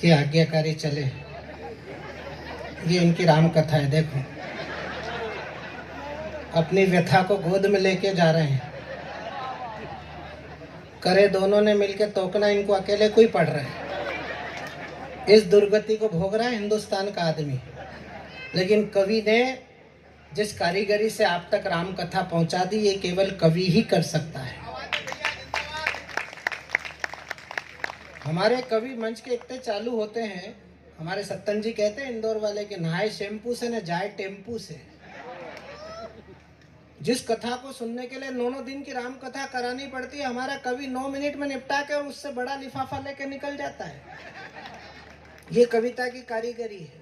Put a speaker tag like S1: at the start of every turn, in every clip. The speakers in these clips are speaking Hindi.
S1: कि आज्ञाकारी चले। ये इनकी राम कथा है। देखो, अपनी व्यथा को गोद में लेके जा रहे हैं। करे दोनों ने मिलकर तोकना, इनको अकेले कोई पड़ रहा है। इस दुर्गति को भोग रहा है हिंदुस्तान का आदमी। लेकिन कवि ने जिस कारीगरी से आप तक राम कथा पहुंचा दी, ये केवल कवि ही कर सकता है। हमारे कवि मंच के इतने चालू होते हैं, हमारे सत्तन जी कहते हैं इंदौर वाले के, नहाए शैम्पू से न जाए टेम्पू से। जिस कथा को सुनने के लिए 9 दिन की राम कथा करानी पड़ती है, हमारा कवि 9 मिनट में निपटा के उससे बड़ा लिफाफा लेके निकल जाता है। ये कविता की कारीगरी है।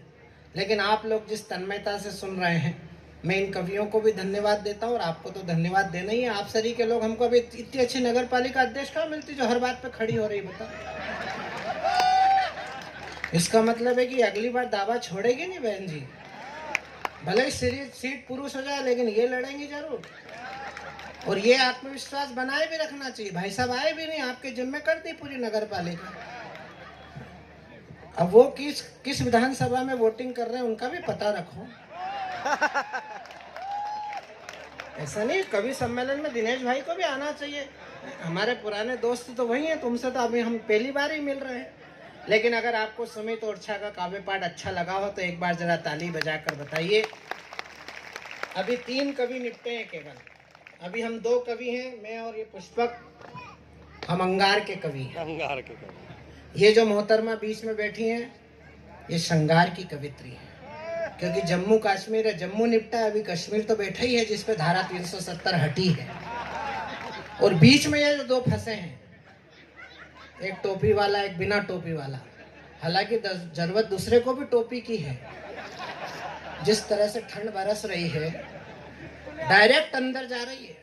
S1: लेकिन आप लोग जिस तन्मयता से सुन रहे हैं, मैं इन कवियों को भी धन्यवाद देता हूँ और आपको तो धन्यवाद देना ही है। आप सरी के लोग, हमको अभी इतनी अच्छी नगर पालिका अध्यक्ष कहाँ मिलती जो हर बात पे खड़ी हो रही, बता। इसका मतलब है कि अगली बार दावा छोड़ेगी नहीं बहन जी। भले ही सीट पुरुष हो जाए, लेकिन ये लड़ेंगी जरूर। और ये आत्मविश्वास बनाए भी रखना चाहिए। भाई साहब आए भी नहीं, आपके जिम्मे कर दी पूरी नगर पालिका। अब वो किस विधानसभा में वोटिंग कर रहे हैं उनका भी पता रखो। ऐसा नहीं, कवि सम्मेलन में दिनेश भाई को भी आना चाहिए। हमारे पुराने दोस्त तो वही हैं, तुमसे तो अभी हम पहली बार ही मिल रहे हैं। लेकिन अगर आपको सुमित ओरछा का काव्य पाठ अच्छा लगा हो तो एक बार जरा ताली बजाकर बताइए। अभी 3 कवि निपटे हैं केवल। अभी हम 2 कवि हैं, मैं और ये पुष्पक, हम अंगार के कवि हैं। अंगार के कवि। ये जो मोहतरमा बीच में बैठी हैं, ये श्रृंगार की कवित्री है। क्योंकि जम्मू कश्मीर है, जम्मू निपटा है, अभी कश्मीर तो बैठा ही है जिसपे धारा 370 हटी है। और बीच में ये 2 फंसे हैं, एक टोपी वाला, एक बिना टोपी वाला। हालांकि जरूरत दूसरे को भी टोपी की है। जिस तरह से ठंड बरस रही है, डायरेक्ट अंदर जा रही है।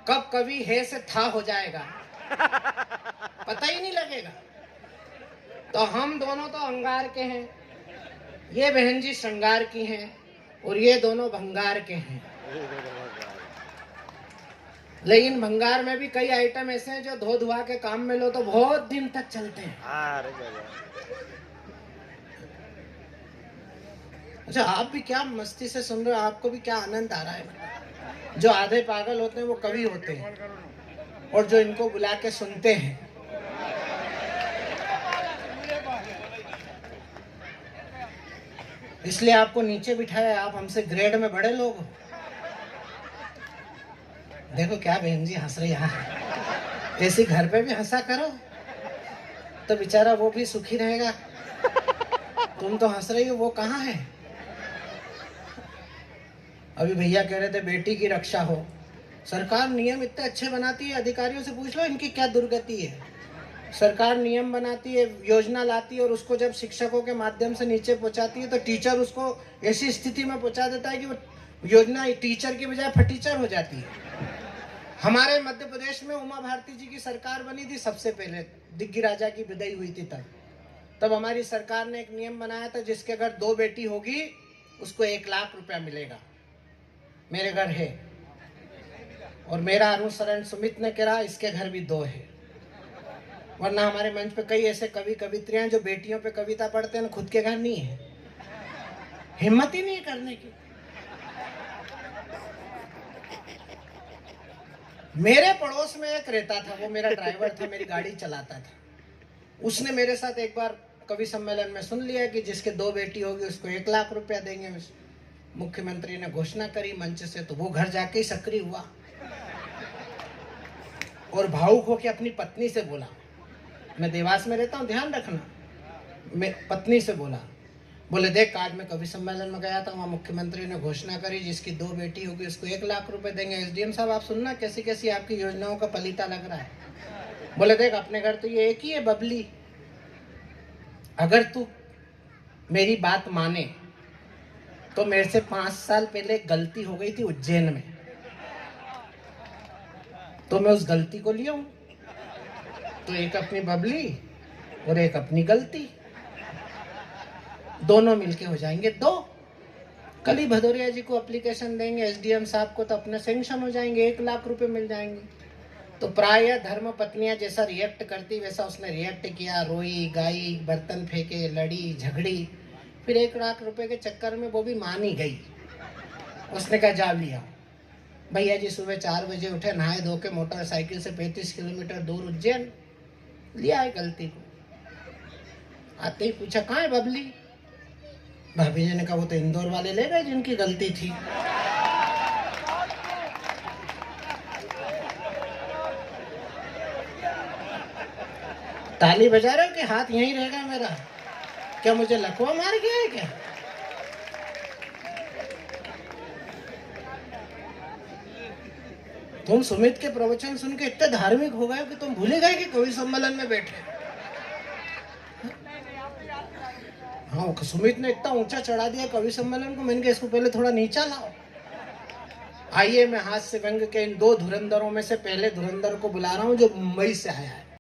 S1: कब कवि है से था हो जाएगा पता ही नहीं लगेगा। तो हम दोनों तो अंगार के हैं, ये बहन जी श्रृंगार की हैं, और ये दोनों भंगार के हैं। लेकिन भंगार में भी कई आइटम ऐसे हैं जो धो धुआ के काम में लो तो बहुत दिन तक चलते हैं। अच्छा, आप भी क्या मस्ती से सुन रहे हो, आपको भी क्या आनंद आ रहा है। जो आधे पागल होते हैं वो कवि होते हैं, और जो इनको बुला के सुनते हैं। इसलिए आपको नीचे बिठाया, आप हमसे ग्रेड में बड़े लोग हो। देखो क्या बहन जी हंस रही है। ऐसी घर पे भी हंसा करो तो बेचारा वो भी सुखी रहेगा। तुम तो हंस रही हो, वो कहाँ है। अभी भैया कह रहे थे बेटी की रक्षा हो। सरकार नियम इतने अच्छे बनाती है, अधिकारियों से पूछ लो इनकी क्या दुर्गति है। सरकार नियम बनाती है, योजना लाती है, और उसको जब शिक्षकों के माध्यम से नीचे पहुंचाती है तो टीचर उसको ऐसी स्थिति में पहुंचा देता है कि वो योजना टीचर की बजाय फटीचर हो जाती है। हमारे मध्य प्रदेश में उमा भारती जी की सरकार बनी थी, सबसे पहले दिग्गी राजा की विदाई हुई थी। तब हमारी सरकार ने एक नियम बनाया था, जिसके घर 2 बेटी होगी उसको 1 लाख रुपया मिलेगा। मेरे घर है, और मेरा अनुसरण सुमित ने करा, इसके घर भी 2 है। वरना हमारे मंच पे कई ऐसे कवि कवित्रियां जो बेटियों पे कविता पढ़ते हैं, खुद के घर नहीं है, हिम्मत ही नहीं करने की। मेरे पड़ोस में एक रहता था, वो मेरा ड्राइवर था, मेरी गाड़ी चलाता था। उसने मेरे साथ एक बार कवि सम्मेलन में सुन लिया कि जिसके 2 बेटी होगी उसको 1 लाख रुपया देंगे। मुख्यमंत्री ने घोषणा करी मंच से, तो वो घर जाके ही सक्रिय हुआ और भावुक होकर अपनी पत्नी से बोला, मैं देवास में रहता हूँ ध्यान रखना, मैं पत्नी से बोले देख, आज मैं कवि सम्मेलन में गया था, वहाँ मुख्यमंत्री ने घोषणा करी जिसकी 2 बेटी होगी उसको 1 लाख रुपए देंगे। एसडीएम साहब आप सुनना कैसी कैसी आपकी योजनाओं का पलीता लग रहा है। बोले देख, अपने घर तो ये एक ही है बबली, अगर तू मेरी बात माने तो मेरे से 5 साल पहले एक गलती हो गई थी उज्जैन में, तो मैं उस गलती को लिया हूं, तो एक अपनी बबली और एक अपनी गलती, दोनों मिलके हो जाएंगे 2। कल ही भदौरिया जी को एप्लीकेशन देंगे, एसडीएम साहब को, तो अपने सैंक्शन हो जाएंगे, 1 लाख रुपए मिल जाएंगे। तो प्राय धर्म पत्नियां जैसा रिएक्ट करती वैसा उसने रिएक्ट किया, रोई गाई, बर्तन फेंके, लड़ी झगड़ी। फिर 1 लाख रुपए के चक्कर में वो भी मान ही गई। उसने कहा जा लिया। भैया जी सुबह 4 बजे उठे, नहाए धो के मोटरसाइकिल से 35 किलोमीटर दूर उज्जैन लिया है गलती को। आते ही पूछा कहाँ है बबली? भाभी जी ने कहा वो तो इंदौर वाले ले गए जिनकी गलती थी। ताली बजा रहे हो कि हाथ यहीं रहेगा मेरा? क्या मुझे लकवा मार गया है क्या? तुम सुमित के प्रवचन सुन के इतने धार्मिक हो गए कि तुम भूले गए कि कवि सम्मेलन में बैठे। हाँ, सुमित ने इतना ऊंचा चढ़ा दिया कवि सम्मेलन को, मैंने कहा इसको पहले थोड़ा नीचा लाओ। आइए मैं हास्य व्यंग के इन 2 धुरंधरों में से पहले धुरंधर को बुला रहा हूं जो मुंबई से आया है।